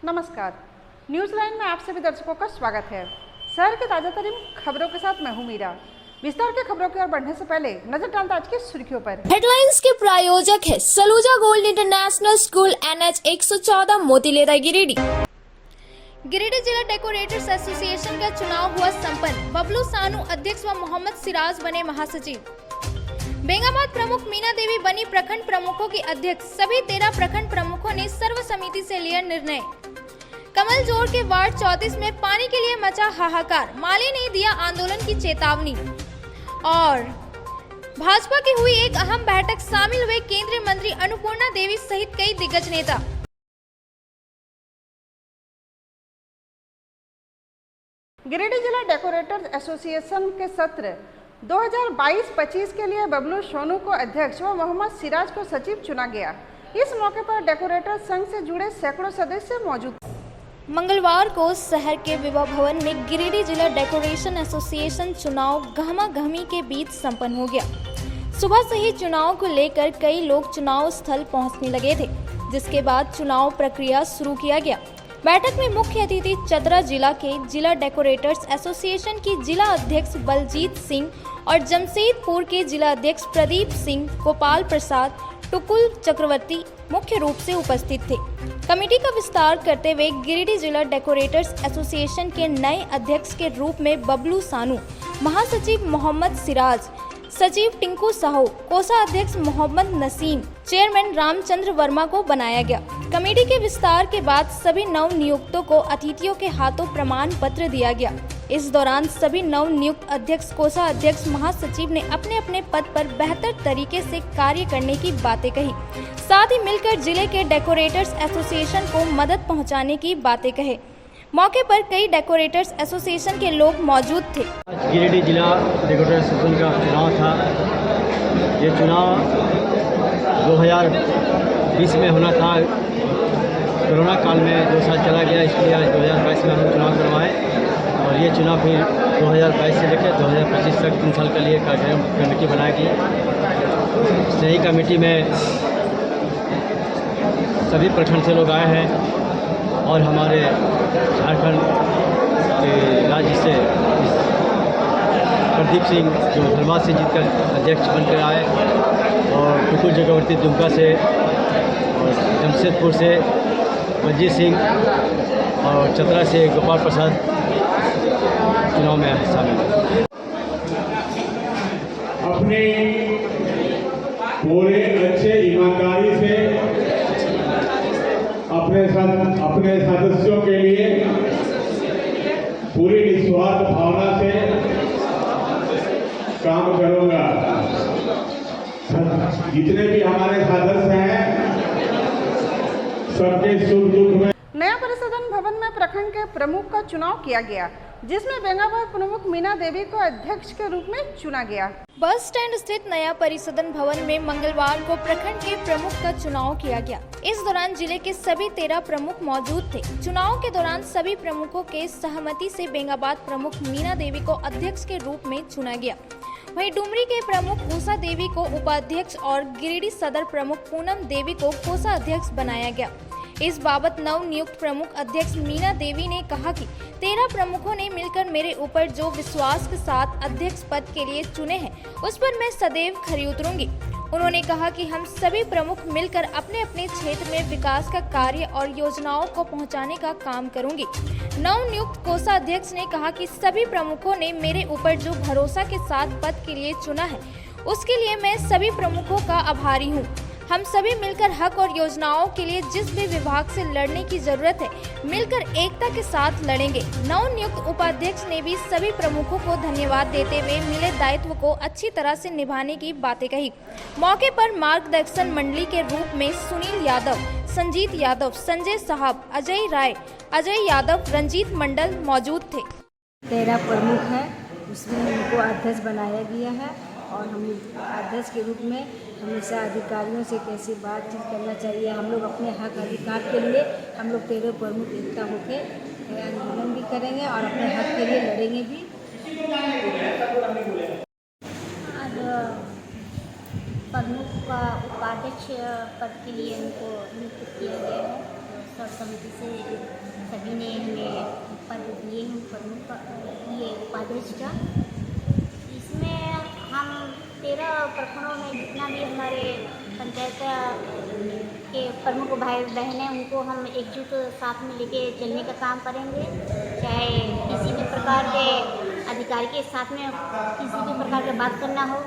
नमस्कार, news line में आप सभी दर्शकों का स्वागत है। शहर के ताजा तरीन खबरों के साथ मैं हूं मीरा। विस्तार के खबरों की ओर बढ़ने से पहले नजर डालते आज की सुर्खियों पर। हेडलाइंस के प्रायोजक है Saluja gold international school NH 114 Motilera Giridih. Giridih जिला डेकोरेटर्स एसोसिएशन का चुनाव हुआ संपन्न। बबलू सानू अध्यक्ष व मोहम्मद सिराज बने महासचिव। बेंगाबाद प्रमुख मीना देवी बनी प्रखंड प्रमुखों की अध्यक्ष। सभी 13 प्रखंड प्रमुखों ने सर्व समिति से लिया निर्णय। कमल जोड़ के वार्ड 34 में पानी के लिए मचा हाहाकार। माले ने दिया आंदोलन की चेतावनी। और भाजपा की हुई एक अहम बैठक, शामिल हुए केंद्रीय मंत्री अन्नपूर्णा देवी सहित कई दिग्गज नेता। गिरिडीह जिला डेकोरेटर्स एसोसिएशन के सत्र 2022-25 के लिए बबलू सोनू को अध्यक्ष व मोहम्मद सिराज को सचिव चुना गया। इस मौके पर डेकोरेटर संघ से जुड़े सैकड़ों सदस्य मौजूद। मंगलवार को शहर के विवाह भवन में गिरिडीह जिला डेकोरेशन एसोसिएशन चुनाव गहमा-गहमी के बीच संपन्न हो गया। सुबह से ही चुनाव को लेकर कई लोग चुनाव स्थल पहुंचने लगे थे, जिसके बाद चुनाव प्रक्रिया शुरू किया गया। बैठक में मुख्य अतिथि चतरा जिला के जिला डेकोरेटर्स एसोसिएशन की जिला अध्यक्ष बलजीत सिंह और जमशेदपुर के जिला अध्यक्ष प्रदीप सिंह, गोपाल प्रसाद, टुकुल चक्रवर्ती मुख्य रूप से उपस्थित थे। कमेटी का विस्तार करते हुए गिरिडीह जिला डेकोरेटर्स एसोसिएशन के नए अध्यक्ष के रूप में बबलू सानू, महासचिव मोहम्मद सिराज, सचिव टिंकू साहू, कोषाध्यक्ष मोहम्मद नसीम, चेयरमैन रामचंद्र वर्मा को बनाया गया। कमेटी के विस्तार के बाद सभी नव नियुक्तों को अतिथियों के हाथों प्रमाण पत्र दिया गया। इस दौरान सभी नव नियुक्त अध्यक्ष, कोषाध्यक्ष, महासचिव ने अपने अपने पद पर बेहतर तरीके से कार्य करने की बातें कही। साथ ही मिलकर जिले के डेकोरेटर्स एसोसिएशन को मदद पहुंचाने की बातें कहे। मौके पर कई डेकोरेटर्स एसोसिएशन के लोग मौजूद थे। गिरिडीह जिला डेकोरेटर्स एसोसिएशन का चुनाव था। ये चुनाव 2020 में होना था। कोरोना काल में 2 साल चला गया, इसलिए आज 2022 में हम चुनाव करवाएं और ये चुनाव फिर 2022 से लेकर 2025 तक 3 साल के लिए कार्यक्रम कमेटी बनाएगी। नई कमेटी में सभी प्रखंड से लोग आए हैं और हमारे झारखंड के राज्य से प्रदीप सिंह जो धनबाद से जीतकर अध्यक्ष बनकर आए और टुकुल चक्रवर्ती दुमका से और जमशेदपुर से बलजीत सिंह और चतरा से गोपाल प्रसाद चुनाव में शामिल हुए। अपने पूरे अच्छे ईमानदारी से अपने सदस्यों के लिए पूरी निस्वार्थ भावना से काम करूंगा। जितने भी हमारे सदस्य हैं, सबके सुख दुख में। नया परिसदन भवन में प्रखंड के प्रमुख का चुनाव किया गया, जिसमें बेंगाबाद प्रमुख मीना देवी को अध्यक्ष के रूप में चुना गया। बस स्टैंड स्थित नया परिसदन भवन में मंगलवार को प्रखंड के प्रमुख का चुनाव किया गया। इस दौरान जिले के सभी 13 प्रमुख मौजूद थे। चुनाव के दौरान सभी प्रमुखों के सहमति से बेंगाबाद प्रमुख मीना देवी को अध्यक्ष के रूप में चुना गया। वहीं डुमरी के प्रमुख उषा देवी को उपाध्यक्ष और गिरिडीह सदर प्रमुख पूनम देवी को कोषाध्यक्ष बनाया गया। इस बाबत नव नियुक्त प्रमुख अध्यक्ष मीना देवी ने कहा कि 13 प्रमुखों ने मिलकर मेरे ऊपर जो विश्वास के साथ अध्यक्ष पद के लिए चुने हैं, उस पर मैं सदैव खरी उतरूंगी। उन्होंने कहा कि हम सभी प्रमुख मिलकर अपने अपने क्षेत्र में विकास का कार्य और योजनाओं को पहुंचाने का काम करूंगी। नव नियुक्त कोषाध्यक्ष ने कहा कि सभी प्रमुखों ने मेरे ऊपर जो भरोसा के साथ पद के लिए चुना है, उसके लिए मैं सभी प्रमुखों का आभारी हूँ। हम सभी मिलकर हक और योजनाओं के लिए जिस भी विभाग से लड़ने की जरूरत है, मिलकर एकता के साथ लड़ेंगे। नव नियुक्त उपाध्यक्ष ने भी सभी प्रमुखों को धन्यवाद देते हुए मिले दायित्व को अच्छी तरह से निभाने की बातें कही। मौके पर मार्गदर्शन मंडली के रूप में सुनील यादव, संजीत यादव, संजय साहब, अजय राय, अजय यादव, रंजीत मंडल मौजूद थे। 13 प्रमुख है, उसमें उनको अध्यक्ष बनाया गया है और हम अध्यक्ष के रूप में हमेशा अधिकारियों से कैसे बातचीत करना चाहिए। हम लोग अपने हक अधिकार के लिए हम लोग 13 प्रमुख एकता होकर आंदोलन भी करेंगे और अपने हक के लिए लड़ेंगे भी। आज प्रमुख का उपाध्यक्ष पद के लिए उनको नियुक्त किया गया है। समिति से सभी ने हमें पद दिए हैं, प्रमुख ये उपाध्यक्ष का। इसमें हम 13 प्रखंडों में जितना भी हमारे पंचायत के प्रमुख भाई बहन हैं उनको हम एकजुट साथ में लेके चलने का काम करेंगे। चाहे किसी भी प्रकार के अधिकारी के साथ में किसी भी प्रकार की बात करना हो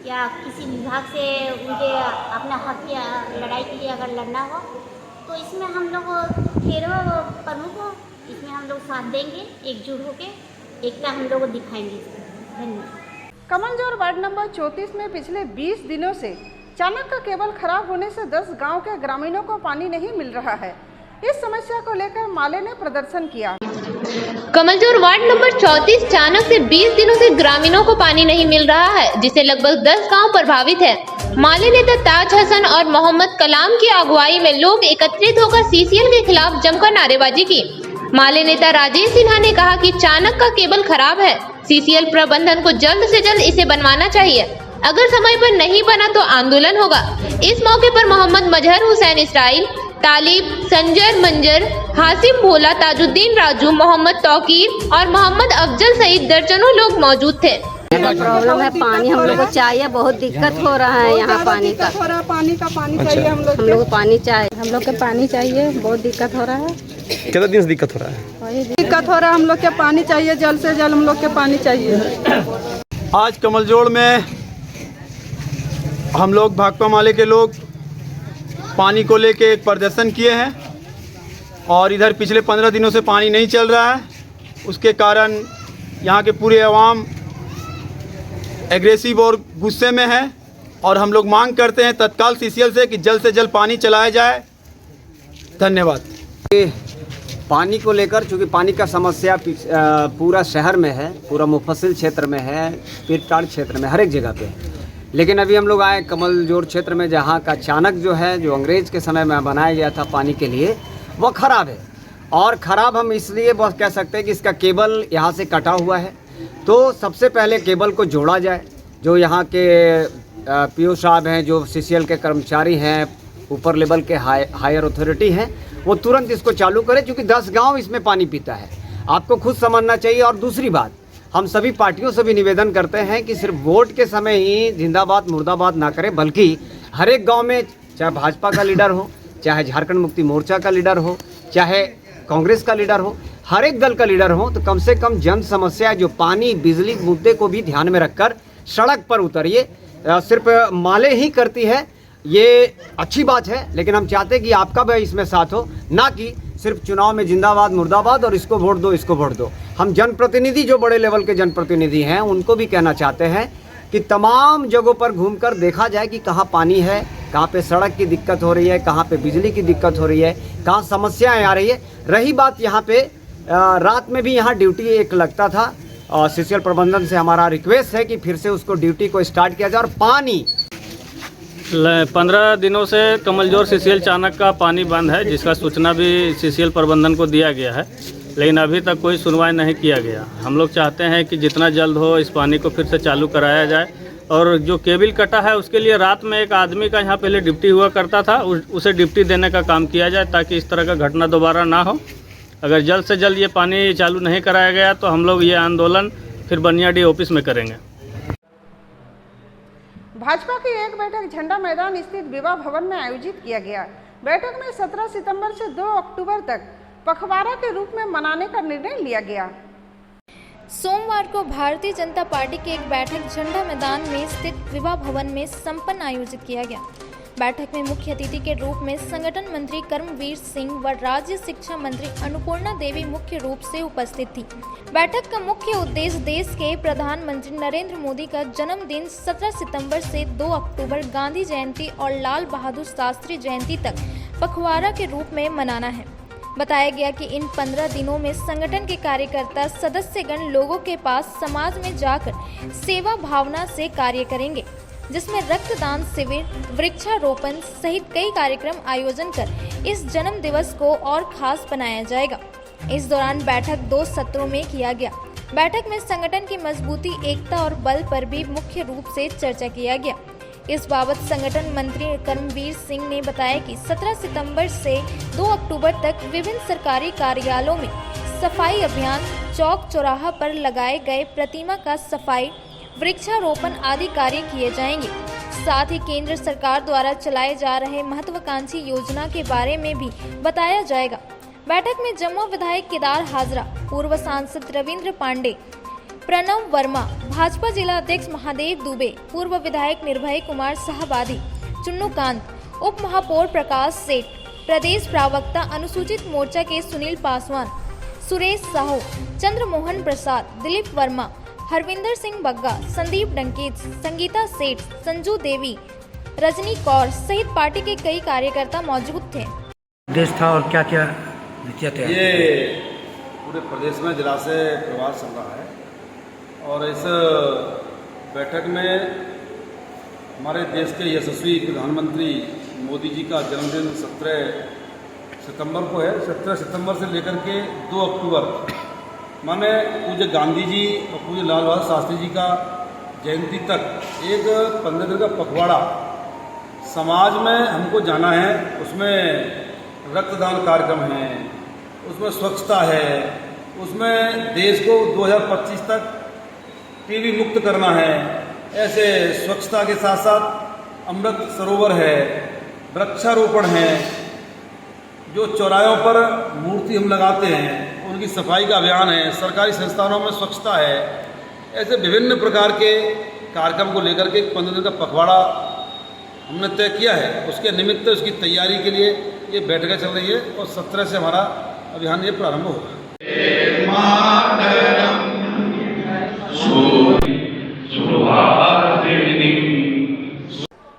या किसी विभाग से उनके अपना हक या लड़ाई के लिए अगर लड़ना हो तो इसमें हम लोग 13 प्रमुख इसमें हम लोग साथ देंगे, एकजुट होकर एकता हम लोग दिखाएंगे। धन्यवाद। कमलजोर वार्ड नंबर 34 में पिछले 20 दिनों से चाणक्य का केबल खराब होने से 10 गांव के ग्रामीणों को पानी नहीं मिल रहा है। इस समस्या को लेकर माले ने प्रदर्शन किया। कमलजोर वार्ड नंबर 34 चाणक्य से 20 दिनों से ग्रामीणों को पानी नहीं मिल रहा है, जिससे लगभग 10 गांव प्रभावित है। माले नेता ताज हसन और मोहम्मद कलाम की अगुवाई में लोग एकत्रित होकर सीसीएल के खिलाफ जमकर नारेबाजी की। माले नेता राजेश सिन्हा ने कहा कि चाणक्य का केबल खराब है, सीसीएल प्रबंधन को जल्द से जल्द इसे बनवाना चाहिए। अगर समय पर नहीं बना तो आंदोलन होगा। इस मौके पर मोहम्मद मजहर हुसैन इसराइल, तालिब, संजय मंजर, हासिम भोला, ताजुद्दीन राजू, मोहम्मद तौकीर और मोहम्मद अफजल सहित दर्जनों लोग मौजूद थे। प्रॉब्लम है, पानी हम लोग को चाहिए, बहुत दिक्कत हो रहा है यहाँ पानी का। पानी चाहिए हम हम लोग को पानी चाहिए, हम लोग के पानी चाहिए, बहुत दिक्कत हो रहा है। कितना दिन से दिक्कत हो रहा है? दिक्कत हो रहा है, हम लोग के पानी चाहिए, जल्द से जल्द हम लोग के पानी चाहिए। आज कमलजोड़ में हम लोग भाकपा माले के लोग पानी को लेके एक प्रदर्शन किए हैं और इधर पिछले 15 दिनों से पानी नहीं चल रहा है। उसके कारण यहाँ के पूरे अवाम एग्रेसिव और गुस्से में है और हम लोग मांग करते हैं तत्काल सीसीएल से कि जल्द से जल्द पानी चलाया जाए। धन्यवाद। पानी को लेकर चूँकि पानी का समस्या पूरा शहर में है, पूरा मुफस्सिल क्षेत्र में है, पीरटाड़ क्षेत्र में, हर एक जगह पे है। लेकिन अभी हम लोग आए कमलजोर क्षेत्र में, जहाँ का चाणक्य जो है, जो अंग्रेज़ के समय में बनाया गया था पानी के लिए, वो ख़राब है। और ख़राब हम इसलिए बहुत कह सकते हैं कि इसका केबल यहाँ से कटा हुआ है। तो सबसे पहले केबल को जोड़ा जाए। जो यहाँ के पीओ साहब हैं, जो सीसीएल के कर्मचारी हैं, ऊपर लेवल के हायर अथॉरिटी हैं, वो तुरंत इसको चालू करें, क्योंकि 10 गांव इसमें पानी पीता है। आपको खुद समझना चाहिए। और दूसरी बात, हम सभी पार्टियों से भी निवेदन करते हैं कि सिर्फ वोट के समय ही जिंदाबाद मुर्दाबाद ना करें, बल्कि हर एक गांव में, चाहे भाजपा का लीडर हो, चाहे झारखंड मुक्ति मोर्चा का लीडर हो, चाहे कांग्रेस का लीडर हो, हर एक दल का लीडर हो, तो कम से कम जन समस्या जो पानी बिजली मुद्दे को भी ध्यान में रखकर सड़क पर उतरिए। सिर्फ माले ही करती है ये अच्छी बात है, लेकिन हम चाहते हैं कि आपका भी इसमें साथ हो, ना कि सिर्फ चुनाव में जिंदाबाद मुर्दाबाद और इसको वोट दो, इसको वोट दो। हम जनप्रतिनिधि, जो बड़े लेवल के जनप्रतिनिधि हैं, उनको भी कहना चाहते हैं कि तमाम जगहों पर घूमकर देखा जाए कि कहाँ पानी है, कहाँ पे सड़क की दिक्कत हो रही है, कहाँ पे बिजली की दिक्कत हो रही है, कहाँ समस्याएं आ रही है। रही बात यहाँ पे रात में भी यहाँ ड्यूटी एक लगता था, और सीसीएल प्रबंधन से हमारा रिक्वेस्ट है कि फिर से उसको ड्यूटी को स्टार्ट किया जाए। और पानी 15 दिनों से कमलजोर सीसीएल चाणक्य का पानी बंद है, जिसका सूचना भी सीसीएल प्रबंधन को दिया गया है, लेकिन अभी तक कोई सुनवाई नहीं किया गया। हम लोग चाहते हैं कि जितना जल्द हो इस पानी को फिर से चालू कराया जाए। और जो केबल कटा है उसके लिए रात में एक आदमी का यहाँ पहले डिप्टी हुआ करता था, उसे डिप्टी देने का काम किया जाए, ताकि इस तरह का घटना दोबारा ना हो। अगर जल्द से जल्द ये पानी चालू नहीं कराया गया तो हम लोग ये आंदोलन फिर बनियाडी ऑफिस में करेंगे। भाजपा की एक बैठक झंडा मैदान स्थित विवाह भवन में आयोजित किया गया। बैठक में 17 सितंबर से 2 अक्टूबर तक पखवाड़ा के रूप में मनाने का निर्णय लिया गया। सोमवार को भारतीय जनता पार्टी की एक बैठक झंडा मैदान में स्थित विवाह भवन में संपन्न आयोजित किया गया। बैठक में मुख्य अतिथि के रूप में संगठन मंत्री कर्मवीर सिंह व राज्य शिक्षा मंत्री अन्नपूर्णा देवी मुख्य रूप से उपस्थित थी। बैठक का मुख्य उद्देश्य देश के प्रधानमंत्री नरेंद्र मोदी का जन्मदिन 17 सितंबर से 2 अक्टूबर गांधी जयंती और लाल बहादुर शास्त्री जयंती तक पखवाड़ा के रूप में मनाना है। बताया गया कि इन 15 दिनों में संगठन के कार्यकर्ता सदस्यगण लोगों के पास समाज में जाकर सेवा भावना से कार्य करेंगे, जिसमें रक्तदान शिविर, वृक्षारोपण सहित कई कार्यक्रम आयोजन कर इस जन्म दिवस को और खास बनाया जाएगा। इस दौरान बैठक 2 सत्रों में किया गया। बैठक में संगठन की मजबूती, एकता और बल पर भी मुख्य रूप से चर्चा किया गया। इस बाबत संगठन मंत्री कर्मवीर सिंह ने बताया कि 17 सितंबर से 2 अक्टूबर तक विभिन्न सरकारी कार्यालयों में सफाई अभियान, चौक चौराहा पर लगाए गए प्रतिमा का सफाई, वृक्षारोपण आदि कार्य किए जाएंगे। साथ ही केंद्र सरकार द्वारा चलाए जा रहे महत्वाकांक्षी योजना के बारे में भी बताया जाएगा। बैठक में जम्मू विधायक केदार हाजरा, पूर्व सांसद रविंद्र पांडे, प्रणव वर्मा, भाजपा जिला अध्यक्ष महादेव दुबे, पूर्व विधायक निर्भय कुमार साहबादी, चुन्नू कांत, उप महापौर प्रकाश सेठ, प्रदेश प्रवक्ता अनुसूचित मोर्चा के सुनील पासवान, सुरेश साहू, चंद्रमोहन प्रसाद, दिलीप वर्मा, हरविंदर सिंह बग्गा, संदीप डंकेत, संगीता सेठ, संजू देवी, रजनी कौर सहित पार्टी के कई कार्यकर्ता मौजूद थे। देश था और क्या क्या थे? ये पूरे प्रदेश में जलाशय प्रवास चल रहा है और इस बैठक में हमारे देश के यशस्वी प्रधानमंत्री मोदी जी का जन्मदिन 17 सितंबर को है। 17 सितंबर से लेकर के 2 अक्टूबर माने पूज्य गांधी जी और पूज्य लाल बहादुर शास्त्री जी का जयंती तक एक 15 दिन का पखवाड़ा समाज में हमको जाना है। उसमें रक्तदान कार्यक्रम है, उसमें स्वच्छता है, उसमें देश को 2025 तक टीबी मुक्त करना है। ऐसे स्वच्छता के साथ साथ अमृत सरोवर है, वृक्षारोपण है, जो चौराहों पर मूर्ति हम लगाते हैं उनकी सफाई का अभियान है, सरकारी संस्थानों में स्वच्छता है। ऐसे विभिन्न प्रकार के कार्यक्रम को लेकर के 15 दिन का पखवाड़ा हमने तय किया है। उसके निमित्त उसकी तैयारी के लिए ये बैठकें चल रही है और 17 से हमारा अभियान ये प्रारंभ होगा।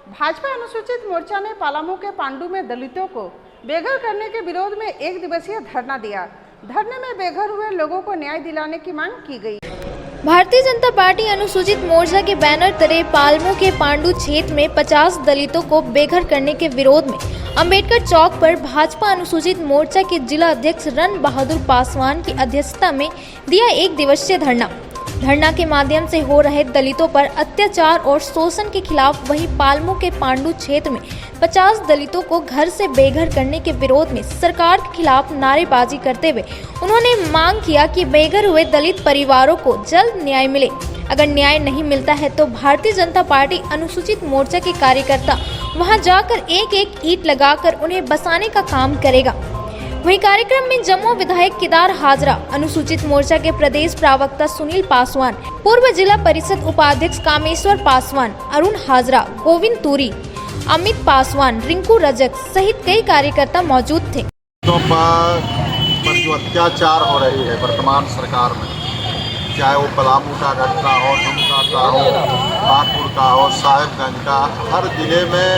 भाजपा अनुसूचित मोर्चा ने पलामू के पांडु में दलितों को बेघर करने के विरोध में 1 दिवसीय धरना दिया। धरने में बेघर हुए लोगों को न्याय दिलाने की मांग की गई। भारतीय जनता पार्टी अनुसूचित मोर्चा के बैनर तले पालमू के पांडु क्षेत्र में 50 दलितों को बेघर करने के विरोध में अंबेडकर चौक पर भाजपा अनुसूचित मोर्चा के जिला अध्यक्ष रण बहादुर पासवान की अध्यक्षता में दिया 1 दिवसीय धरना के माध्यम से हो रहे दलितों पर अत्याचार और शोषण के खिलाफ वही पालमू के पांडु क्षेत्र में 50 दलितों को घर से बेघर करने के विरोध में सरकार के खिलाफ नारेबाजी करते हुए उन्होंने मांग किया कि बेघर हुए दलित परिवारों को जल्द न्याय मिले। अगर न्याय नहीं मिलता है तो भारतीय जनता पार्टी अनुसूचित मोर्चा के कार्यकर्ता वहां जाकर एक ईंट लगाकर उन्हें बसाने का काम करेगा। वहीं कार्यक्रम में जम्मू विधायक केदार हाजरा, अनुसूचित मोर्चा के प्रदेश प्रवक्ता सुनील पासवान, पूर्व जिला परिषद उपाध्यक्ष कामेश्वर पासवान, अरुण हाजरा, गोविंद तूरी, अमित पासवान, रिंकू रजक सहित कई कार्यकर्ता मौजूद थे। पर जो अत्याचार हो रही है वर्तमान सरकार में, चाहे वो पलामू का घटना हो, दुमका का हो, कानपुर का हो, साहिबगंज का, हर जिले में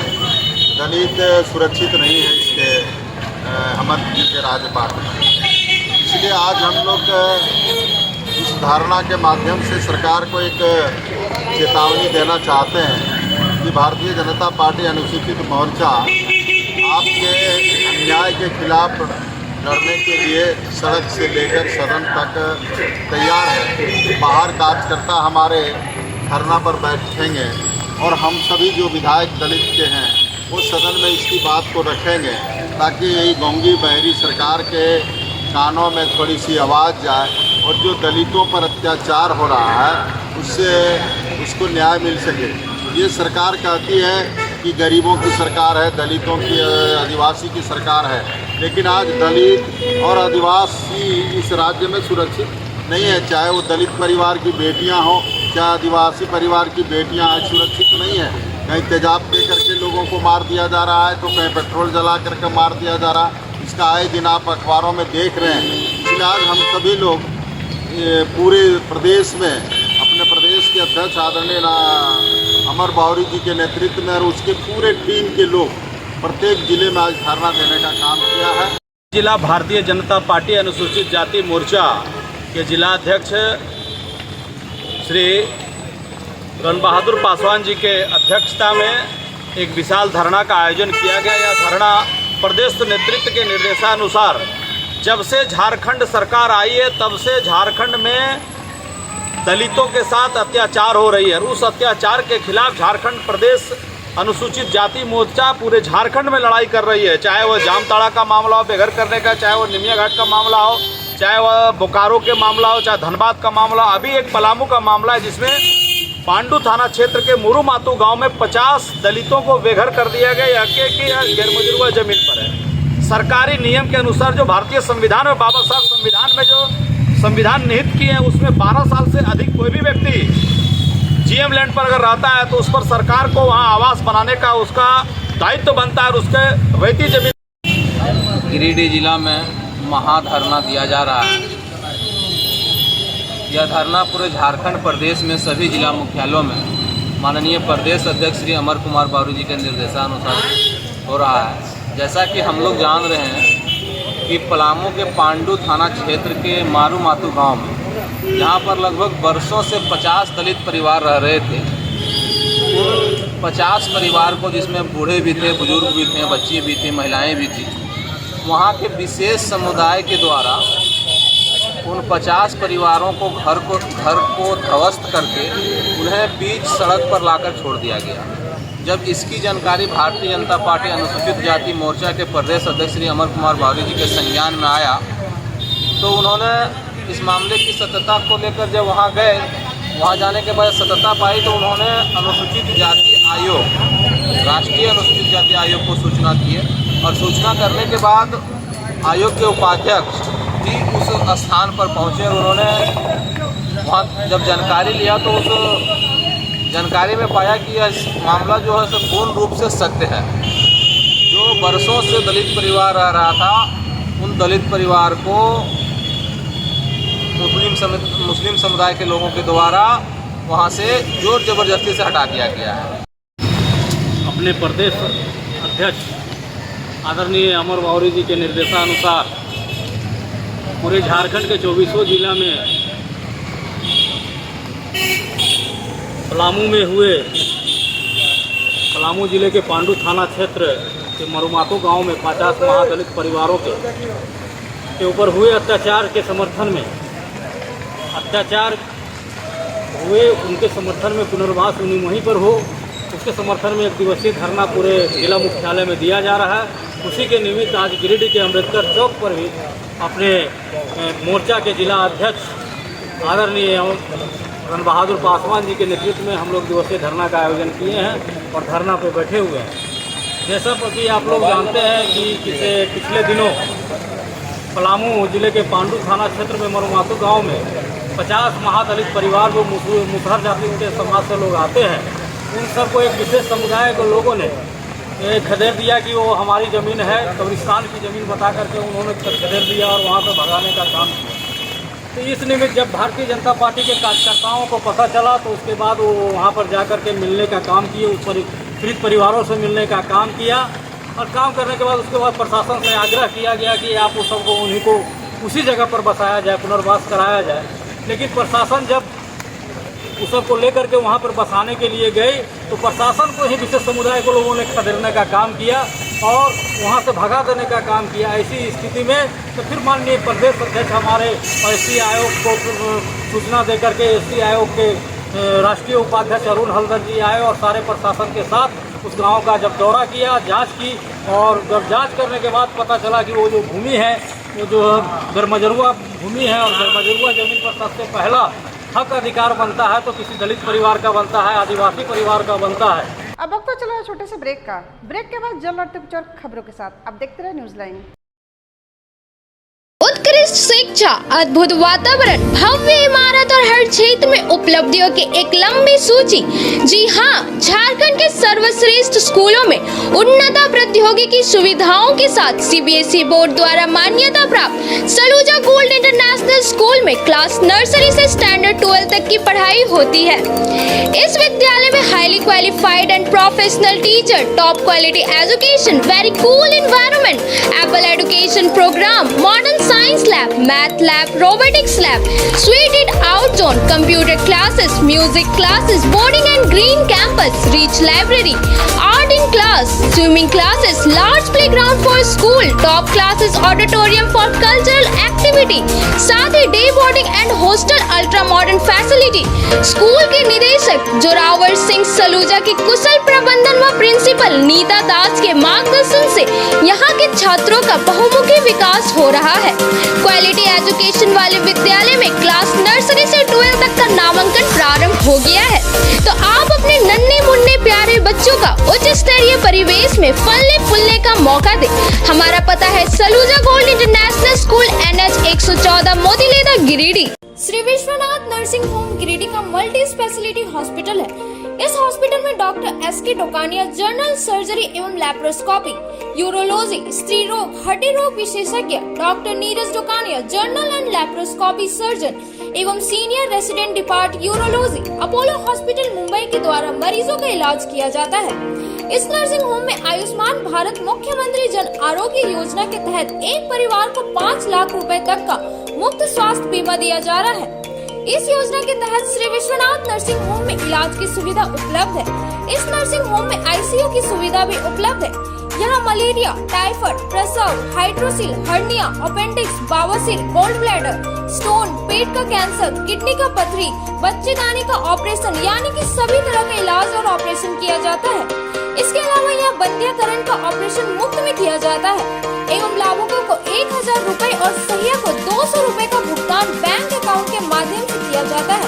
दलित सुरक्षित नहीं है इसके हेमंत जी के राज्यपाल। इसलिए आज हम लोग इस धारणा के माध्यम से सरकार को एक चेतावनी देना चाहते हैं कि भारतीय जनता पार्टी अनुसूचित मोर्चा आपके अन्याय के खिलाफ लड़ने के लिए सड़क से लेकर सदन तक तैयार है। बाहर कार्यकर्ता हमारे धरना पर बैठेंगे और हम सभी जो विधायक दलित के हैं वो सदन में इसकी बात को रखेंगे ताकि यही गौंगी बहरी सरकार के कानों में थोड़ी सी आवाज़ जाए और जो दलितों पर अत्याचार हो रहा है उसको न्याय मिल सके। ये सरकार कहती है कि गरीबों की सरकार है, दलितों की, आदिवासी की सरकार है, लेकिन आज दलित और आदिवासी इस राज्य में सुरक्षित नहीं है। चाहे वो दलित परिवार की बेटियां हों, चाहे आदिवासी परिवार की बेटियां आज सुरक्षित नहीं है। कहीं तेजाब दे करके लोगों को मार दिया जा रहा है तो कहीं पेट्रोल जला करके मार दिया जा रहा है। इसका आए दिन आप अखबारों में देख रहे हैं। इसलिए आज हम सभी लोग पूरे प्रदेश में अपने प्रदेश के अध्यक्ष आदरणीय अमर बावरी जी के नेतृत्व में और उसके पूरे टीम के लोग प्रत्येक जिले में आज धरना देने का काम किया है। जिला भारतीय जनता पार्टी अनुसूचित जाति मोर्चा के जिला अध्यक्ष श्री रण बहादुर पासवान जी के अध्यक्षता में एक विशाल धरना का आयोजन किया गया। यह धरना प्रदेश नेतृत्व के निर्देशानुसार जब से झारखंड सरकार आई है तब से झारखंड में दलितों के साथ अत्याचार हो रही है। उस अत्याचार के खिलाफ झारखंड प्रदेश अनुसूचित जाति मोर्चा पूरे झारखंड में लड़ाई कर रही है, चाहे वह जामताड़ा का मामला हो बेघर करने का, चाहे वह निमिया घाट का मामला हो, चाहे वह बोकारो के मामला हो, चाहे धनबाद का मामला। अभी एक पलामू का मामला है जिसमें पांडु थाना क्षेत्र के मुरु मातू गांव में 50 दलितों को बेघर कर दिया गया, की गैरमजुर्वा जमीन पर है। सरकारी नियम के अनुसार जो भारतीय संविधान में बाबा साहब संविधान में जो संविधान निहित किए हैं उसमें 12 साल से अधिक कोई भी व्यक्ति जीएम लैंड पर अगर रहता है तो उस पर सरकार को वहाँ आवास बनाने का उसका दायित्व बनता है और उसके रैयती जमीन। गिरिडीह जिला में महाधरना दिया जा रहा है। यह धरना पूरे झारखंड प्रदेश में सभी जिला मुख्यालयों में माननीय प्रदेश अध्यक्ष श्री अमर कुमार बावरी जी के निर्देशानुसार हो रहा है। जैसा कि हम लोग जान रहे हैं कि पलामू के पांडु थाना क्षेत्र के मारू मातू गाँव में जहाँ पर लगभग वर्षों से 50 दलित परिवार रह रहे थे, उन 50 परिवार को, जिसमें बूढ़े भी थे, बुजुर्ग भी थे, बच्ची भी थी, महिलाएं भी थी, वहाँ के विशेष समुदाय के द्वारा उन 50 परिवारों को घर को ध्वस्त करके उन्हें बीच सड़क पर लाकर छोड़ दिया गया। जब इसकी जानकारी भारतीय जनता पार्टी अनुसूचित जाति मोर्चा के प्रदेश अध्यक्ष श्री अमर कुमार बावरी जी के संज्ञान में आया तो उन्होंने इस मामले की सत्यता को लेकर जब वहाँ गए, वहाँ जाने के बाद सत्यता पाई तो उन्होंने अनुसूचित जाति आयोग, राष्ट्रीय अनुसूचित जाति आयोग को सूचना की और सूचना करने के बाद आयोग के उपाध्यक्ष भी उस स्थान पर पहुँचे और उन्होंने वहाँ जब जानकारी लिया तो उस जानकारी में पाया कि यह मामला जो है पूर्ण रूप से सत्य है। जो वर्षों से दलित परिवार रह रहा था, उन दलित परिवार को मुस्लिम समुदाय के लोगों के द्वारा वहां से जोर जबरदस्ती से हटा दिया गया है। अपने प्रदेश अध्यक्ष आदरणीय अमर बावरी जी के निर्देशानुसार पूरे झारखंड के 24 जिला में पलामू जिले के पांडु थाना क्षेत्र के मरुमातो गांव में 50 महादलित परिवारों के ऊपर हुए अत्याचार के समर्थन में उनके समर्थन में पुनर्वास वहीं पर हो, उसके समर्थन में 1 दिवसीय धरना पूरे जिला मुख्यालय में दिया जा रहा है। उसी के निमित्त आज गिरिडीह के अम्बेडकर चौक पर भी अपने मोर्चा के जिला अध्यक्ष आदरणीय रण बहादुर पासवान जी के नेतृत्व में हम लोग दिवसीय धरना का आयोजन किए हैं और धरना पे बैठे हुए हैं। जैसा कि आप लोग जानते हैं कि पिछले दिनों पलामू जिले के पांडु थाना क्षेत्र में मरुमातू गांव में 50 महादलित परिवार जो मुसहर जाति के समाज से लोग आते हैं, उन सबको एक विशेष समुदाय के लोगों ने खदेड़ दिया कि वो हमारी ज़मीन है, कब्रिस्तान की ज़मीन बता करके उन्होंने खदेड़ दिया और वहाँ पर भगाने का काम किया। तो इस निमित्त जब भारतीय जनता पार्टी के कार्यकर्ताओं को पता चला तो उसके बाद वो वहाँ पर जाकर के मिलने का काम किए, उस पर पीड़ित परिवारों से मिलने का काम किया और काम करने के बाद उसके बाद प्रशासन से आग्रह किया गया कि आप उस सबको उन्हीं को उसी जगह पर बसाया जाए, पुनर्वास कराया जाए। लेकिन प्रशासन जब उस सबको लेकर के वहाँ पर बसाने के लिए गए तो प्रशासन को ही विशेष समुदाय को लोगों ने खदेड़ने का काम किया और वहाँ से भगा देने का काम किया। ऐसी स्थिति में तो फिर माननीय प्रदेश अध्यक्ष हमारे एससी आयोग को सूचना देकर के एससी आयोग के राष्ट्रीय उपाध्यक्ष अरुण हल्दर जी आए और सारे प्रशासन के साथ उस गांव का जब दौरा किया, जांच की और जब जांच करने के बाद पता चला कि वो जो भूमि है वो जो गैरमजुर्वा भूमि है और गैरमजुर्वा जमीन पर सबसे पहला हक अधिकार बनता है तो किसी दलित परिवार का बनता है, आदिवासी परिवार का बनता है। अब वक्त तो चलो छोटे से ब्रेक का। ब्रेक के बाद जल्द लौटते कुछ और खबरों के साथ। अब देखते रहे न्यूज लाइन। उत्कृष्ट शिक्षा, अद्भुत वातावरण, भव्य इमारत और हर क्षेत्र में उपलब्धियों की एक लंबी सूची। जी हाँ, झारखंड के सर्वश्रेष्ठ स्कूलों में उन्नत प्रौद्योगिकी सुविधाओं के साथ सीबीएसई बोर्ड द्वारा मान्यता प्राप्त सलूजा गोल्ड इंटरनेशनल स्कूल में क्लास नर्सरी से स्टैंडर्ड 12 तक की पढ़ाई होती है। इस विद्यालय में highly qualified and professional teacher, top quality education, very cool environment, Apple education programme, modern science lab, math lab, robotics lab, seated out zone, computer classes, music classes, boarding and green campus, rich library, art in class, swimming classes, large playground for school, top classes, auditorium for cultural activity, साथ ही day boarding and hostel, ultra modern facility. School के निदेशक जोरावर सिंह सलूजा की कुशल प्रबंधन व principal Nita दास के मार्गदर्शन से यहाँ के छात्रों का बहुमुखी विकास हो रहा है। क्वालिटी एजुकेशन वाले विद्यालय में क्लास नर्सरी से 12 तक का नामांकन प्रारंभ हो गया है, तो आप अपने नन्हे मुन्ने प्यारे बच्चों का उच्च स्तरीय परिवेश में फलने फूलने का मौका दें। हमारा पता है Saluja gold international school, NH 114, Motileda, Giridih. Shri Vishwanath nursing home Giridih का मल्टी स्पेशलिटी हॉस्पिटल है। इस हॉस्पिटल में doctor SK Dokania general surgery एवं लैप्रोस्कोपी, यूरोलॉजी, स्त्री रोग, हड्डी रोग विशेषज्ञ, doctor Neeraj Dokania general and laparoscopy surgeon एवं senior resident depart urology, Apollo hospital Mumbai के द्वारा मरीजों का इलाज किया जाता है। इस नर्सिंग होम में आयुष्मान भारत मुख्यमंत्री जन आरोग्य योजना के तहत एक परिवार को 5 लाख रुपए तक का मुफ्त स्वास्थ्य बीमा दिया जा रहा है। इस योजना के तहत श्री विश्वनाथ नर्सिंग होम में इलाज की सुविधा उपलब्ध है। इस नर्सिंग होम में ICU की सुविधा भी उपलब्ध है। यहाँ मलेरिया, टाइफाइड, प्रसव, हाइड्रोसिल, हर्निया, अपेंडिक्स, बवासीर, गोल्ड ब्लैडर, स्टोन, पेट का कैंसर, किडनी का पथरी, बच्चेदानी का ऑपरेशन यानी कि सभी तरह का इलाज और ऑपरेशन किया जाता है। इसके अलावा यहाँ बंध्याकरण का ऑपरेशन मुफ्त में किया जाता है एवं लाभुकों को 1000 रुपए और सहिया को 200 रुपए का भुगतान बैंक अकाउंट के माध्यम से किया जाता है।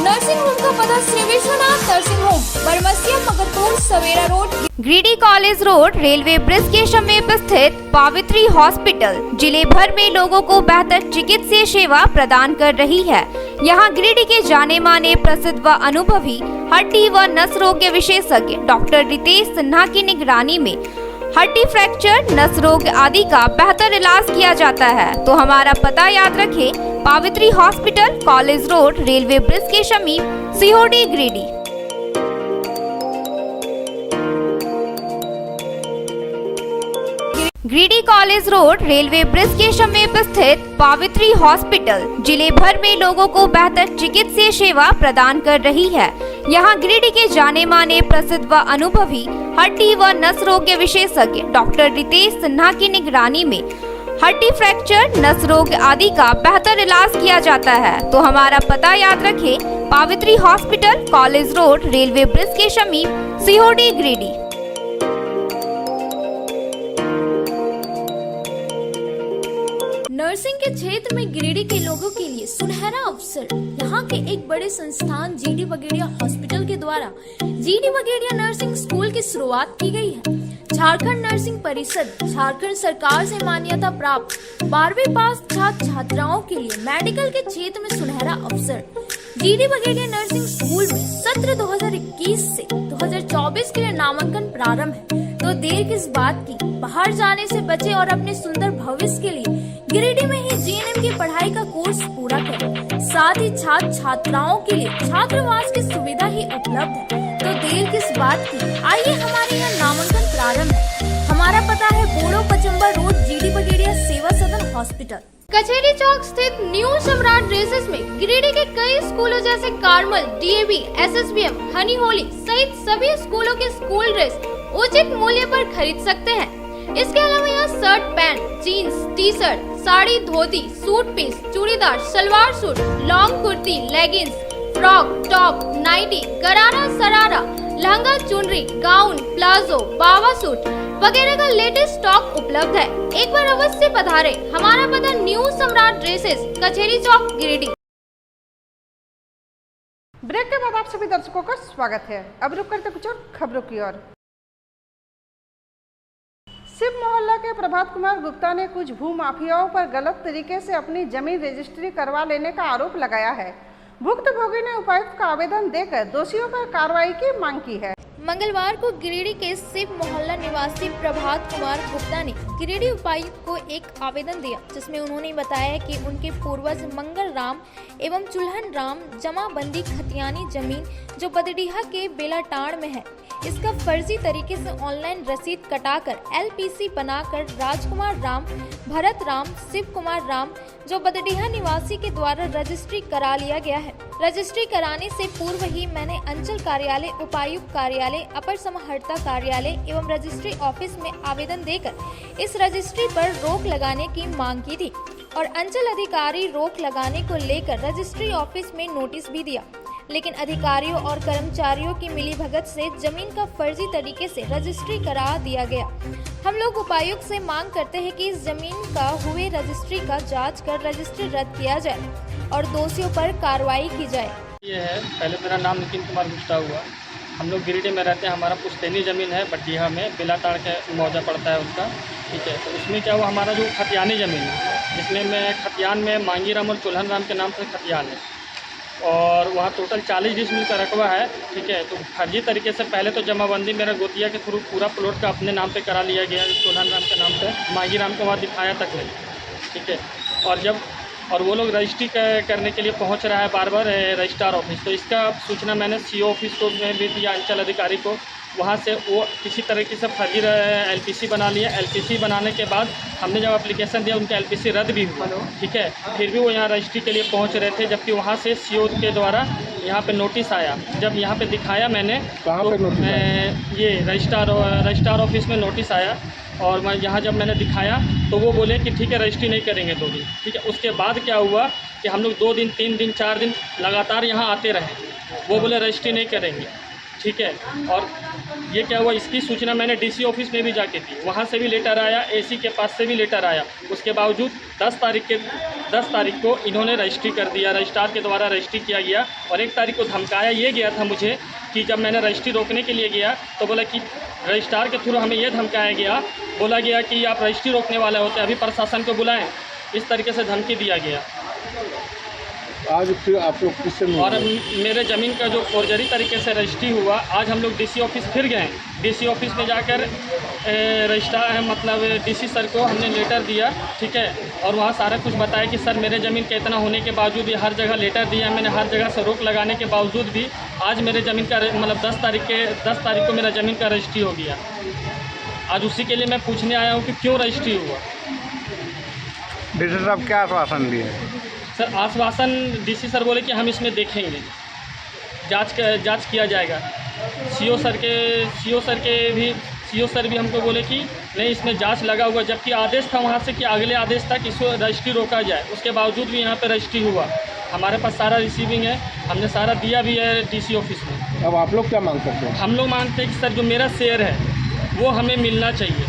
नर्सिंग होम का पता Shri Vishwanath nursing home, Baramsia, Magarpur, Savera road, Giridih college road, railway bridge के समीप स्थित पावित्री हॉस्पिटल जिले भर में लोगों को बेहतर चिकित्सीय सेवा प्रदान कर रही है। यहाँ गिरिडीह के जाने माने प्रसिद्ध व अनुभवी हड्डी व नस रोग के विशेषज्ञ डॉक्टर रितेश सिन्हा की निगरानी में हड्डी फ्रैक्चर, नस रोग आदि का बेहतर इलाज किया जाता है। तो हमारा पता याद रखें, Pavitri hospital, college road, railway bridge के समीप, Sihodi, Giridih. Giridih college road, railway bridge के समीप स्थित पावित्री हॉस्पिटल जिले भर में लोगों को बेहतर चिकित्सीय सेवा प्रदान कर रही है। यहाँ गिरिडीह के जाने माने प्रसिद्ध व अनुभवी हड्डी व नस रोग के विशेषज्ञ डॉक्टर रितेश सिन्हा की निगरानी में हड्डी फ्रैक्चर, नस रोग आदि का बेहतर इलाज किया जाता है। तो हमारा पता याद रखें, Pavitri hospital, college road, railway bridge के समीप, सीहोडी, गिरिडीह। नर्सिंग के क्षेत्र में गिरिडीह के लोगों के लिए सुनहरा अवसर। यहाँ के एक बड़े संस्थान GD बगेड़िया हॉस्पिटल के द्वारा GD बगेड़िया नर्सिंग स्कूल की शुरुआत की गई है। झारखंड नर्सिंग परिषद, झारखंड सरकार से मान्यता प्राप्त 12वीं पास छात्र छात्राओं के लिए मेडिकल के क्षेत्र में सुनहरा अवसर। GD बगेड़िया नर्सिंग स्कूल में सत्र 2021 से 2024 के लिए नामांकन प्रारंभ है। तो देर किस बात की, बाहर जाने से बचे और अपने सुंदर भविष्य के लिए गिरिडीह में ही GNM की पढ़ाई का कोर्स पूरा करें। साथ ही छात्र छात्राओं के लिए छात्रावास की सुविधा ही उपलब्ध है। तो देर किस बात की, आइए हमारे यहाँ नामांकन प्रारंभ है। हमारा पता है बोड़ो पचम्बर रोड, GD बगेड़िया सेवा सदन हॉस्पिटल, कचहरी चौक स्थित न्यू सम्राट ड्रेसेस में गिरिडीह के कई स्कूलों जैसे Carmel, DAV, SSBM, Honey Holi सहित सभी स्कूलों के स्कूल ड्रेस उचित मूल्य पर खरीद सकते हैं। इसके अलावा यहाँ shirt, pant, jeans, T-shirt, sari, dhoti, suit piece, churidar, salwar suit, long kurti, leggings, frock, top, nightie, gharara, sharara, lehenga, चुनरी, गाउन, प्लाजो, बावा सूट वगैरह का लेटेस्ट स्टॉक उपलब्ध है। एक बार अवश्य पधारें। हमारा पता न्यू सम्राट ड्रेसेस, कचहरी चौक, गिरिडीह। ब्रेक के बाद आप सभी दर्शकों का स्वागत है। अब रुक करते कुछ और खबरों की ओर। शिव मोहल्ला के प्रभात कुमार गुप्ता ने कुछ भूमाफियाओं पर गलत तरीके से अपनी जमीन रजिस्ट्री करवा लेने का आरोप लगाया है। भुक्तभोगी ने उपायुक्त का आवेदन देकर दोषियों पर कार्रवाई की मांग की है। मंगलवार को गिरिडीह के शिव मोहल्ला निवासी प्रभात कुमार गुप्ता ने गिरिडीह उपायुक्त को एक आवेदन दिया, जिसमें उन्होंने बताया कि उनके पूर्वज मंगल राम एवं चुल्हन राम जमाबंदी खतियानी जमीन जो बदडीहा के बेलाटाड़ में है, इसका फर्जी तरीके से ऑनलाइन रसीद कटाकर LPC बनाकर राजकुमार राम, भरत राम, शिव कुमार राम जो बदडीहा निवासी के द्वारा रजिस्ट्री करा लिया गया है। रजिस्ट्री कराने से पूर्व ही मैंने अंचल कार्यालय, उपायुक्त कार्यालय, अपर समाहर्ता कार्यालय एवं रजिस्ट्री ऑफिस में आवेदन देकर इस रजिस्ट्री पर रोक लगाने की मांग की थी और अंचल अधिकारी रोक लगाने को लेकर रजिस्ट्री ऑफिस में नोटिस भी दिया, लेकिन अधिकारियों और कर्मचारियों की मिलीभगत से जमीन का फर्जी तरीके से रजिस्ट्री करा दिया गया। हम लोग उपायुक्त से मांग करते हैं कि इस जमीन का हुए रजिस्ट्री का जांच कर रजिस्ट्री रद्द किया जाए और दोषियों पर कार्रवाई की जाए। ये है, पहले मेरा नाम नितिन कुमार गुप्ता हुआ। हम लोग गिरिडीह में रहते हैं। हमारा पुश्तैनी ज़मीन है बड्डीहा में, बेलाटाड़ के मौजा पड़ता है उसका, ठीक है। तो उसमें क्या हुआ, हमारा जो खतियानी ज़मीन है जिसमें मैं खतियान में मांगी राम और चुल्हन राम के नाम से खतियान है और वहाँ टोटल 40 डिसमिल का रकबा है, ठीक है। तो फर्जी तरीके से पहले तो जमाबंदी मेरा गोतिया के थ्रू पूरा प्लॉट का अपने नाम पे करा लिया गया, चुल्हन राम के नाम पे, मांगी राम को वहाँ दिखाया तक नहीं, ठीक है। और वो लोग रजिस्ट्री करने के लिए पहुंच रहा है बार बार रजिस्ट्रार ऑफिस। तो इसका सूचना मैंने CO ऑफिस को में भी दिया, अंचल अधिकारी को। वहाँ से वो किसी तरीके से फर्जी LPC बना लिया। LPC बनाने के बाद हमने जब एप्लीकेशन दिया उनका LPC रद्द भी हुआ, ठीक है। फिर भी वो यहाँ रजिस्ट्री के लिए पहुँच रहे थे, जबकि वहाँ से CO के द्वारा यहाँ पे नोटिस आया। जब यहाँ पे दिखाया मैंने, तो ये रजिस्ट्रार ऑफिस में नोटिस आया और मैं यहाँ जब मैंने दिखाया तो वो बोले कि ठीक है रजिस्ट्री नहीं करेंगे 2 दिन, ठीक है। उसके बाद क्या हुआ कि हम लोग 2 दिन, 3 दिन, 4 दिन लगातार यहाँ आते रहे। वो बोले रजिस्ट्री नहीं करेंगे, ठीक है। और ये क्या हुआ, इसकी सूचना मैंने DC ऑफिस में भी जाके दी, वहाँ से भी लेटर आया, AC के पास से भी लेटर आया। उसके बावजूद 10 तारीख को इन्होंने रजिस्ट्री कर दिया, रजिस्ट्रार के द्वारा रजिस्ट्री किया गया। और 1 तारीख को धमकाया ये गया था मुझे कि जब मैंने रजिस्ट्री रोकने के लिए गया तो बोला कि रजिस्ट्रार के थ्रू हमें ये धमकाया गया, बोला गया कि आप रजिस्ट्री रोकने वाले होते, अभी प्रशासन को बुलाएं, इस तरीके से धमकी दिया गया। आज फिर आप लोग किससे मिले? और मेरे ज़मीन का जो फॉर्जरी तरीके से रजिस्ट्री हुआ, आज हम लोग DC ऑफिस फिर गए। DC ऑफिस में जाकर रजिस्ट्रार मतलब DC सर को हमने लेटर दिया, ठीक है। और वहाँ सारा कुछ बताया कि सर मेरे ज़मीन का इतना होने के बावजूद भी हर जगह लेटर दिया मैंने, हर जगह से रोक लगाने के बावजूद भी आज मेरे ज़मीन का मतलब 10 तारीख को मेरा ज़मीन का रजिस्ट्री हो गया। आज उसी के लिए मैं पूछने आया हूँ कि क्यों रजिस्ट्री हुआ। डीसी साहब क्या आश्वासन दिए? सर आश्वासन DC सर बोले कि हम इसमें देखेंगे, जांच किया जाएगा। CO सर भी हमको बोले कि नहीं इसमें जांच लगा हुआ, जबकि आदेश था वहाँ से कि अगले आदेश तक इसको रजिस्ट्री रोका जाए। उसके बावजूद भी यहाँ पे रजिस्ट्री हुआ। हमारे पास सारा रिसीविंग है, हमने सारा दिया भी है DC ऑफिस में। अब आप लोग क्या मांग करते हैं? हम लोग मांगते हैं कि सर जो मेरा शेयर है वो हमें मिलना चाहिए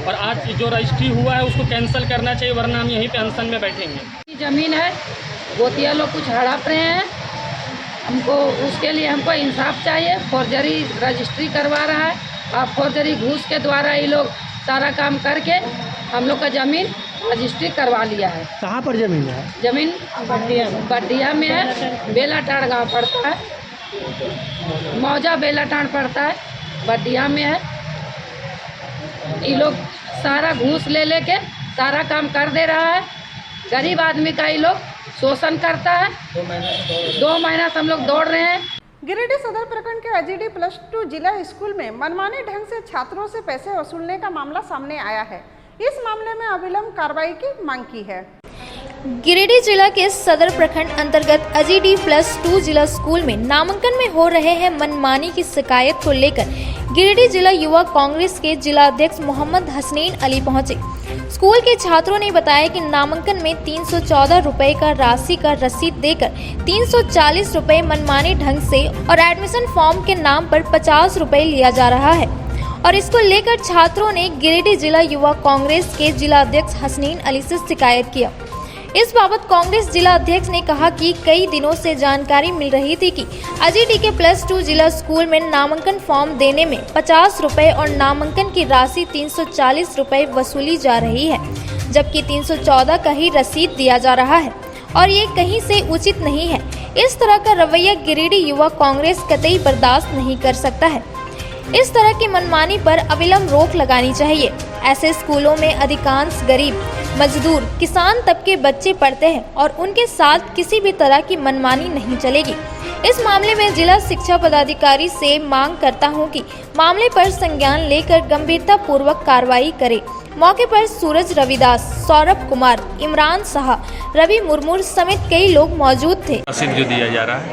और आज जो रजिस्ट्री हुआ है उसको कैंसिल करना चाहिए, वरना हम यहीं पे अनशन में बैठेंगे। ज़मीन है, गोतिया लोग कुछ हड़प रहे हैं, हमको उसके लिए हमको इंसाफ चाहिए। फॉर्जरी रजिस्ट्री करवा रहा है और फॉर्जरी घूस के द्वारा ये लोग सारा काम करके हम लोग का ज़मीन रजिस्ट्री करवा लिया है। कहाँ पर ज़मीन है? ज़मीन बड्डीहा में है, बेलाटाड़ गांव पड़ता है, मौजा बेलाटाड़ पड़ता है, बड्डीहा में है। ये लोग सारा घूस ले लेके सारा काम कर दे रहा है। गरीब आदमी का ये लोग शोषण करता है। 2 महीना से हम लोग दौड़ रहे हैं। गिरिडीह सदर प्रखंड के AGD +2 जिला स्कूल में मनमाने ढंग से छात्रों से पैसे वसूलने का मामला सामने आया है। इस मामले में अविलंब कार्रवाई की मांग की है। गिरिडीह जिला के सदर प्रखंड अंतर्गत AGD +2 जिला स्कूल में नामांकन में हो रहे हैं मनमानी की शिकायत को लेकर गिरिडीह जिला युवा कांग्रेस के जिला अध्यक्ष मोहम्मद हसनैन अली पहुंचे। स्कूल के छात्रों ने बताया कि नामांकन में 314 रुपए का राशि का रसीद देकर 340 रुपए मनमाने ढंग से और एडमिशन फॉर्म के नाम पर 50 रुपए लिया जा रहा है और इसको लेकर छात्रों ने गिरिडीह जिला युवा कांग्रेस के जिला अध्यक्ष हसनैन अली से शिकायत किया। इस बाबत कांग्रेस जिला अध्यक्ष ने कहा कि कई दिनों से जानकारी मिल रही थी कि AGD के +2 जिला स्कूल में नामांकन फॉर्म देने में 50 रुपए और नामांकन की राशि 340 रुपए वसूली जा रही है, जबकि 314 का ही रसीद दिया जा रहा है और ये कहीं से उचित नहीं है। इस तरह का रवैया गिरिडीह युवा कांग्रेस कतई बर्दाश्त नहीं कर सकता है। इस तरह की मनमानी पर अविलंब रोक लगानी चाहिए। ऐसे स्कूलों में अधिकांश गरीब, मजदूर, किसान तबके बच्चे पढ़ते हैं और उनके साथ किसी भी तरह की मनमानी नहीं चलेगी। इस मामले में जिला शिक्षा पदाधिकारी से मांग करता हूं कि मामले पर संज्ञान लेकर गंभीरता पूर्वक कार्रवाई करे। मौके पर सूरज रविदास, सौरभ कुमार, इमरान शाह, रवि मुर्मू समेत कई लोग मौजूद थे। जो दिया जा रहा है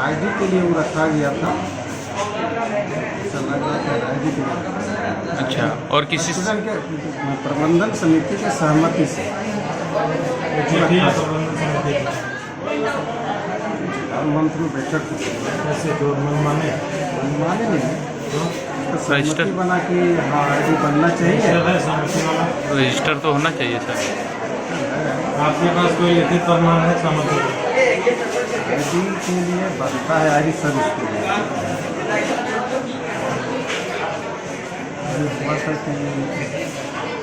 आईडी के लिए वो रखा गया था। अच्छा, और किसी प्रबंधन समिति के सहमति से मंत्री बैठक ऐसे जो मनमाने रजिस्टर बना के हाँ आईडी बनना चाहिए। रजिस्टर तो होना चाहिए सर। आपके पास कोई लिखित प्रमाण है सहमति आईडी के लिए बनता है आईडी सर्विस के लिए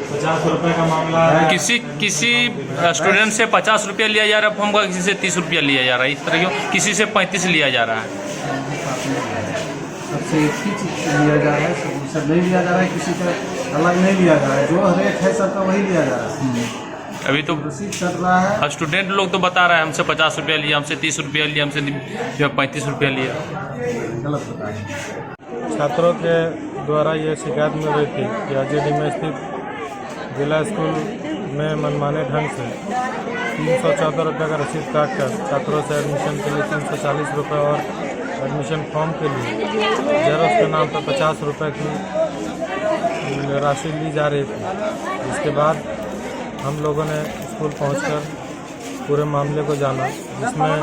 50 रुपये का मामला है। किसी स्टूडेंट से 50 रुपया लिया जा रहा है फॉर्म का, किसी से 30 रुपया लिया जा रहा है, इस तरह क्यों? किसी से 35 लिया जा रहा है। सबसे एक ही चीज लिया जा रहा है, सब नहीं लिया जा रहा है, किसी का अलग नहीं लिया जा रहा है। जो रेट है सबका वही लिया जा रहा है। अभी तो चल रहा है। स्टूडेंट लोग तो बता रहा है हमसे 50 रुपया लिया, हमसे 30 रुपया लिया, हमसे 35 रुपया लिया। गलत बता है। छात्रों के द्वारा ये शिकायत मिल रही थी कि आरजेडी में स्थित जिला स्कूल में मनमाने ढंग से 314 रुपये का रसीद काट कर छात्रों से एडमिशन के लिए 340 रुपये और एडमिशन फॉर्म के लिए जेरोक्स के नाम पर 50 रुपये की राशि ली जा रही थी। जिसके बाद हम लोगों ने स्कूल पहुंचकर पूरे मामले को जाना, जिसमें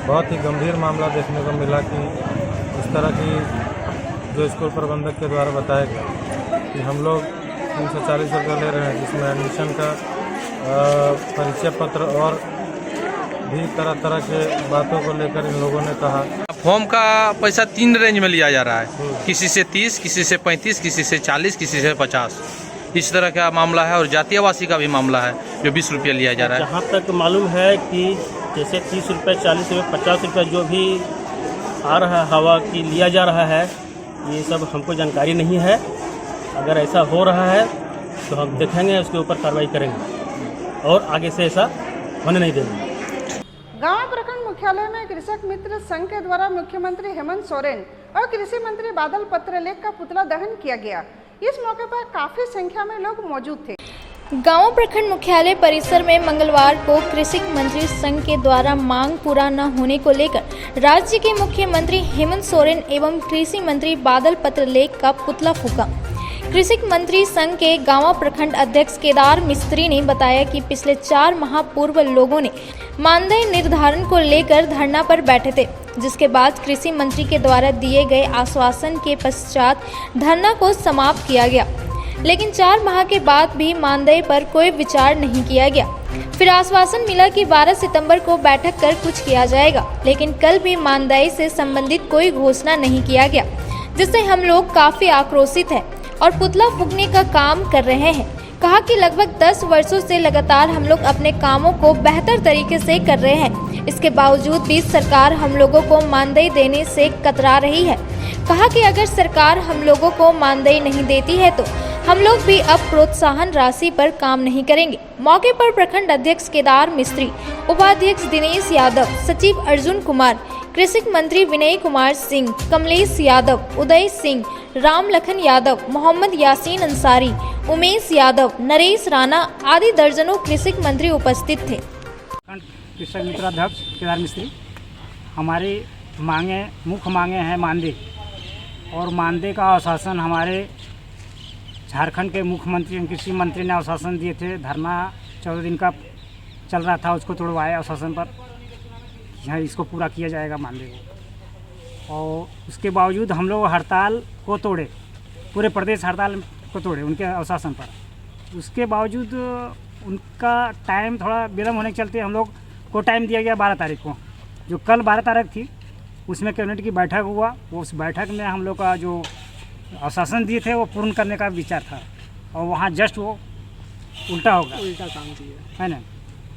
बहुत ही गंभीर मामला देखने को मिला कि इस तरह की जो स्कूल प्रबंधक के द्वारा बताया गया कि हम लोग 340 रुपये ले रहे हैं, जिसमें एडमिशन का परिचय पत्र और भी तरह तरह के बातों को लेकर इन लोगों ने कहा। फॉर्म का पैसा 3 रेंज में लिया जा रहा है, किसी से 30, किसी से 35, किसी से 40, किसी से 50, इस तरह का मामला है। और जातीय आवासी का भी मामला है जो 20 रुपये लिया जा रहा है। जहाँ तक मालूम है कि जैसे 30 रुपये, 40 रुपये, 50 रुपये जो भी आ रहा है हवा की लिया जा रहा है, ये सब हमको जानकारी नहीं है। अगर ऐसा हो रहा है तो हम देखेंगे, उसके ऊपर कार्रवाई करेंगे और आगे से ऐसा होने नहीं देंगे। गांव प्रखंड मुख्यालय में कृषक मित्र संघ के द्वारा मुख्यमंत्री हेमंत सोरेन और कृषि मंत्री बादल पत्रलेख का पुतला दहन किया गया। इस मौके पर काफी संख्या में लोग मौजूद थे। गांव प्रखंड मुख्यालय परिसर में मंगलवार को कृषि मंत्री संघ के द्वारा मांग पूरा न होने को लेकर राज्य के मुख्यमंत्री हेमंत सोरेन एवं कृषि मंत्री बादल पत्रलेख का पुतला फूका। कृषि मंत्री संघ के गांव प्रखंड अध्यक्ष केदार मिस्त्री ने बताया कि पिछले 4 माह पूर्व लोगों ने मानदेय निर्धारण को लेकर धरना पर बैठे थे, जिसके बाद कृषि मंत्री के द्वारा दिए गए आश्वासन के पश्चात धरना को समाप्त किया गया। लेकिन 4 माह के बाद भी मानदेय पर कोई विचार नहीं किया गया। फिर आश्वासन मिला कि 12 सितंबर को बैठक कर कुछ किया जाएगा, लेकिन कल भी मानदेय से संबंधित कोई घोषणा नहीं किया गया, जिससे हम लोग काफी आक्रोशित हैं और पुतला फूकने का काम कर रहे हैं। कहा कि लगभग 10 वर्षों से लगातार हम लोग अपने कामों को बेहतर तरीके से कर रहे हैं, इसके बावजूद भी सरकार हम लोगों को मानदेय देने से कतरा रही है। कहा कि अगर सरकार हम लोगों को मानदेय नहीं देती है तो हम लोग भी अब प्रोत्साहन राशि पर काम नहीं करेंगे। मौके पर प्रखंड अध्यक्ष केदार मिस्त्री, उपाध्यक्ष दिनेश यादव, सचिव अर्जुन कुमार, कृषि मंत्री विनय कुमार सिंह, कमलेश यादव, उदय सिंह, राम लखन यादव, मोहम्मद यासीन अंसारी, उमेश यादव, नरेश राणा आदि दर्जनों कृषि मंत्री उपस्थित थे। कृषक मित्राध्यक्ष केदार मिस्त्री, हमारी मांगे मुख्य मांगे हैं मानदेय, और मानदेय का आश्वासन हमारे झारखंड के मुख्यमंत्री कृषि मंत्री ने आश्वासन दिए थे। धरना 14 दिन का चल रहा था, उसको तोड़वाए आश्वासन पर, यहाँ इसको पूरा किया जाएगा मानदेय को। और उसके बावजूद हम लोग हड़ताल को तोड़े, पूरे प्रदेश हड़ताल को तोड़े उनके आश्वासन पर। उसके बावजूद उनका टाइम थोड़ा विलम्ब होने के चलते हम लोग को टाइम दिया गया 12 तारीख को, जो कल 12 तारीख थी, उसमें कैबिनेट की बैठक हुआ। उस बैठक में हम लोग का जो आश्वासन दिए थे वो पूर्ण करने का विचार था, और वहाँ जस्ट वो उल्टा होगा, उल्टा काम किया है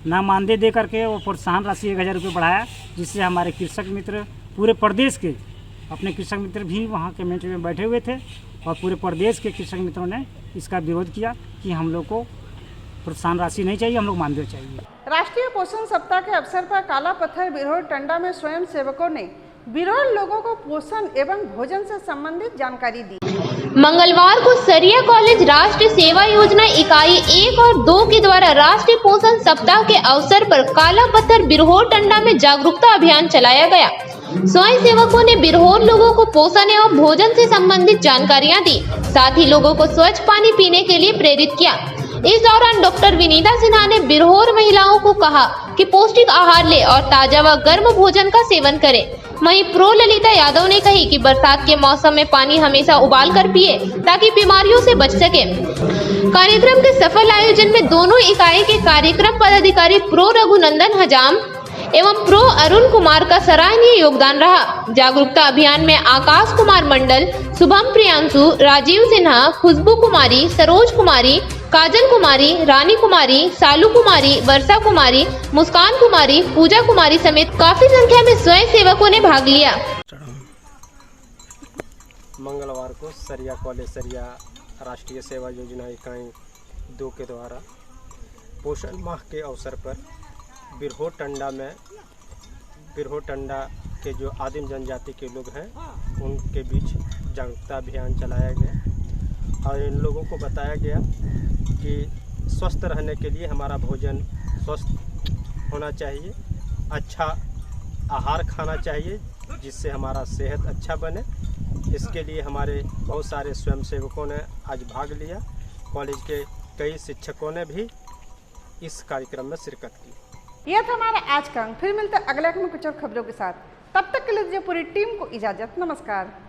ना मानदेय दे करके वो प्रोत्साहन राशि 1000 रुपये बढ़ाया, जिससे हमारे कृषक मित्र पूरे प्रदेश के अपने कृषक मित्र भी वहाँ के मीटिंग में बैठे हुए थे और पूरे प्रदेश के कृषक मित्रों ने इसका विरोध किया कि हम लोग को प्रोत्साहन राशि नहीं चाहिए, हम लोग मानदेय चाहिए। राष्ट्रीय पोषण सप्ताह के अवसर पर काला पत्थर बिरहोर टंडा में स्वयं सेवकों ने बिरहोर लोगों को पोषण एवं भोजन से संबंधित जानकारी दी। मंगलवार को सरिया कॉलेज राष्ट्रीय सेवा योजना इकाई 1 और 2 के द्वारा राष्ट्रीय पोषण सप्ताह के अवसर पर काला पत्थर बिरहोर टंडा में जागरूकता अभियान चलाया गया। स्वयं सेवकों ने बिरहोर लोगों को पोषण एवं भोजन से संबंधित जानकारियां दी, साथ ही लोगों को स्वच्छ पानी पीने के लिए प्रेरित किया। इस दौरान डॉक्टर विनीता सिन्हा ने बिरहोर महिलाओं को कहा कि पौष्टिक आहार ले और ताजा व गर्म भोजन का सेवन करें। वहीं प्रो ललिता यादव ने कही कि बरसात के मौसम में पानी हमेशा उबाल कर पिए ताकि बीमारियों से बच सके। कार्यक्रम के सफल आयोजन में दोनों इकाई के कार्यक्रम पदाधिकारी प्रो रघुनंदन हजाम एवं प्रो अरुण कुमार का सराहनीय योगदान रहा। जागरूकता अभियान में आकाश कुमार मंडल, शुभम प्रियांशु, राजीव सिन्हा, खुशबू कुमारी, सरोज कुमारी, काजल कुमारी, रानी कुमारी, सालू कुमारी, वर्षा कुमारी, मुस्कान कुमारी, पूजा कुमारी समेत काफी संख्या में स्वयं सेवकों ने भाग लिया। मंगलवार को सरिया कॉलेज सरिया राष्ट्रीय सेवा योजना इकाई 2 के द्वारा पोषण माह के अवसर पर बिरहोर टंडा के जो आदिम जनजाति के लोग हैं उनके बीच जागरूकता अभियान चलाया गया और इन लोगों को बताया गया कि स्वस्थ रहने के लिए हमारा भोजन स्वस्थ होना चाहिए, अच्छा आहार खाना चाहिए जिससे हमारा सेहत अच्छा बने। इसके लिए हमारे बहुत सारे स्वयंसेवकों ने आज भाग लिया। कॉलेज के कई शिक्षकों ने भी इस कार्यक्रम में शिरकत की। यह था हमारा आज का अंक। फिर मिलते अगले अंक में कुछ और खबरों के साथ। तब तक के लिए दीजिए पूरी टीम को इजाजत। नमस्कार।